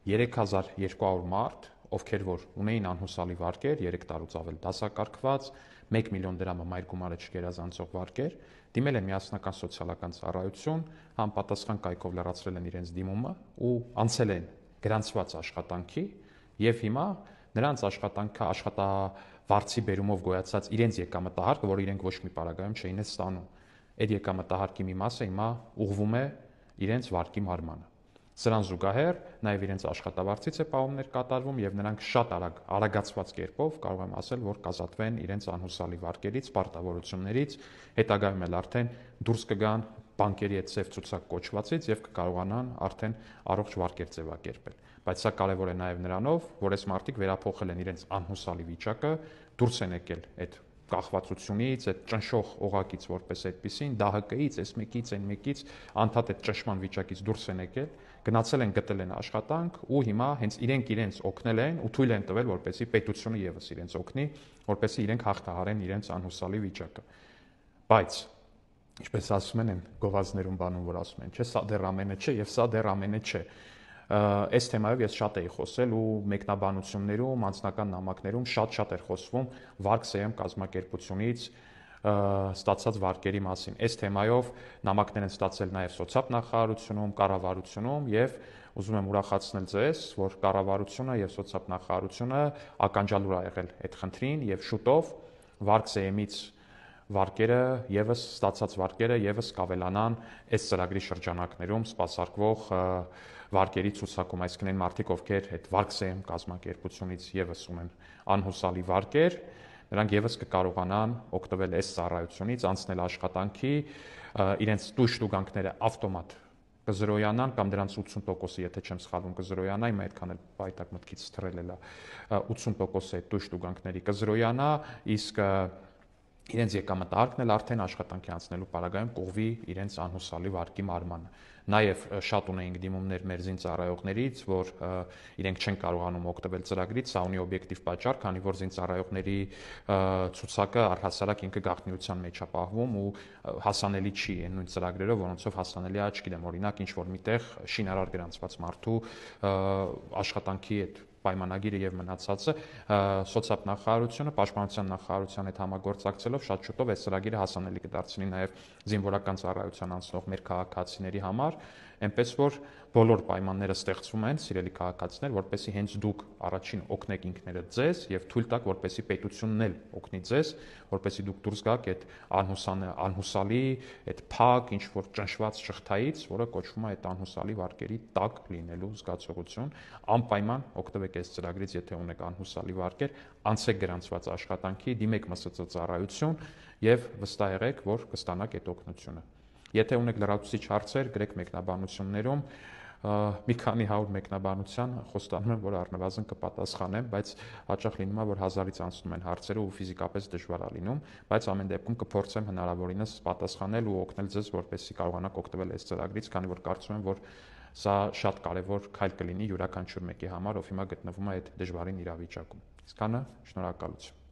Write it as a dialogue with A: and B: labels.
A: 3200 մարդ, ովքեր որ ունեին անհուսալի վարկեր, 3 տարուց ավել դասակարգված, 1 միլիոն դրամը մայր գումարը չգերազանցող վարկեր, դիմել են միասնական սոցիալական ծառայություն, համապատասխան կայքով լրացրել են իրենց դիմումը ու անցել են գրանցված աշխատանքի եւ հիմա նրանց աշխատանքը աշխատավարձի բերումով գոյացած իրենց եկամտահարկը, որ իրենք ոչ մի պարագայում չէին ստանում, այդ եկամտահարկի մի մասը հիմա ուղղվում է իրենց վարկի մարմանը։ Սրան զուգահեռ նաև իրենց աշխատավարձից է պահումներ կատարվում եւ նրանք շատ արագացված կերպով կարող եմ ասել, որ կազատվեն իրենց անհուսալի վարկերից, պարտավորություններից, հետագայում էլ արդեն դուրս կգան բանկերի այդ ծև ցուցակ կոչվածից եւ կկարողանան արդեն առողջ վարկեր ձևակերպել։ Բայց սա կարևոր է նաև նրանով, որ այս մարդիկ վերափոխել են իրենց անհուսալի վիճակը, դուրս են եկել այդ կախվածությունից, այդ ճնշող օղակից որպես այդպեսին, ԴՀԿ-ից, այս մեկից, այն մեկից, անդադ այդ ճնշման վիճակից դուրս են եկել, գնացել են գտել են աշխատանք ու հիմա հենց իրենց օգնել են ու թույլ են տվել, որպեսզի պետությունը եւս իրենց օգնի, որպեսզի իրենք հաղթահարեն իրենց անհուսալի վիճակը։ Բայց ինչպես ասում են գովազդներում բանում, որ ասում են, չէ, սա դեռ ամենը չէ եւ սա դեռ ամենը չէ։ Այս թեմայով ես շատ էի խոսել ու մեկնաբանություններում, անձնական նամակներում շատ էր խոսվում Վարկ-ՍԵՄ կազմակերպությունից ստացած վարկերի մասին։ Այս թեմայով նամակներ են ստացել նաև սոցիալ նախարարությունում, կառավարությունում եւ ուզում եմ ուրախացնել ձեզ, որ կառավարությունը եւ սոցիալ նախարարությունը ականջալուր ա եղել այդ խնդրին եւ շուտով Վարկ-ՍԵՄ-ից վարկերը եւս ստացած վարկերը եւս կավելանան այս ծրագրի շրջանակներում սպասարկվող վարկերի ցուցակում, այսինքն այն մարդիկ, ովքեր այդ Վարկ-ՍԵՄ կազմակերպությունից եւս ունեն անհուսալի վարկեր, նրանք եւս կկարողանան օգտվել այս ծառայությունից, անցնել աշխատանքի, իրենց տույժ-տուգանքները ավտոմատ կզրոյանան կամ դրանց 80%-ը, եթե չեմ սխալվում, կզրոյանա, իմ այդքան էլ պայտակ մտքից թռել է 80%-ը այդ տույժ-տուգանքների կզրոյանա, իսկ իրենց եկամտահարկն էլ արդեն աշխատանքի անցնելու պարագայում կողվի իրենց անհուսալի վարկի մարմանը։ Նաև շատ ունեինք դիմումներ մեր զինծառայողներից, որ իրենք չեն կարողանում օգտվել ծրագրից, սա ունի օբյեկտիվ պատճառ, քանի որ զինծառայողների ցուցակը առհասարակ ինքը գաղտնիության մեջ է պահվում ու հասանելի չի այն նույն ծրագրերով, որոնցով հասանելի է, չգիտեմ, օրինակ ինչ որ միտեղ շինարար գրանցված մարդու աշխատանքի այդ պայմանագիրը եւ մնացածը սոցիալ նախարարությունը, պաշտպանության նախարարության հետ համագործակցելով շատ շուտով այս ծրագիրը հասանելի կդարձնի նաեւ զինվորական ծառայության անցնող մեր քաղաքացիների համար, այնպես որ բոլոր պայմանները ստեղծվում են, սիրելի քաղաքացիներ, որպեսզի հենց դուք առաջին օգնեք ինքներդ ձեզ եւ թույլ տաք, որպեսզի պետությունն էլ օգնի ձեզ, որպեսզի դուք դուրս գաք այդ անհուսալի, այդ փակ, ինչ որ ճնշված շղթայից, որը կոչվում է այդ անհուսալի վարկերի տակ լինելու զգացողություն, անպայման օգտվեք այս ծրագրից, եթե ունեք անհուսալի վարկեր, անցեք գրանցված աշխատանքի, դիմեք ՄՍԾ ծառայություն եւ վստահ եղեք, որ կստանաք այդ օգնությունը։ Եթե ունեք լրացուցիչ հարցեր, գրեք մեկնաբանություններում, մի քանի 100 մեկնաբանության խոստանում եմ, որ առնվազն կպատասխանեմ, բայց հաճախ լինում է, որ 1000-ից անցնում են հարցերը ու ֆիզիկապես դժվար է լինում, բայց ամեն դեպքում կփորձեմ հնարավորինս պատասխանել ու օգնել ձեզ, որպեսզի կարողանաք օգտվել այս ծրագրից, քանի որ կարծում եմ, որ սա շատ կարևոր քայլ կլինի յուրաքանչյուր մեկի համար, ով հիմա գտնվում է այդ դժվարին իրավիճակում։ Իսկանը շնորհակալություն։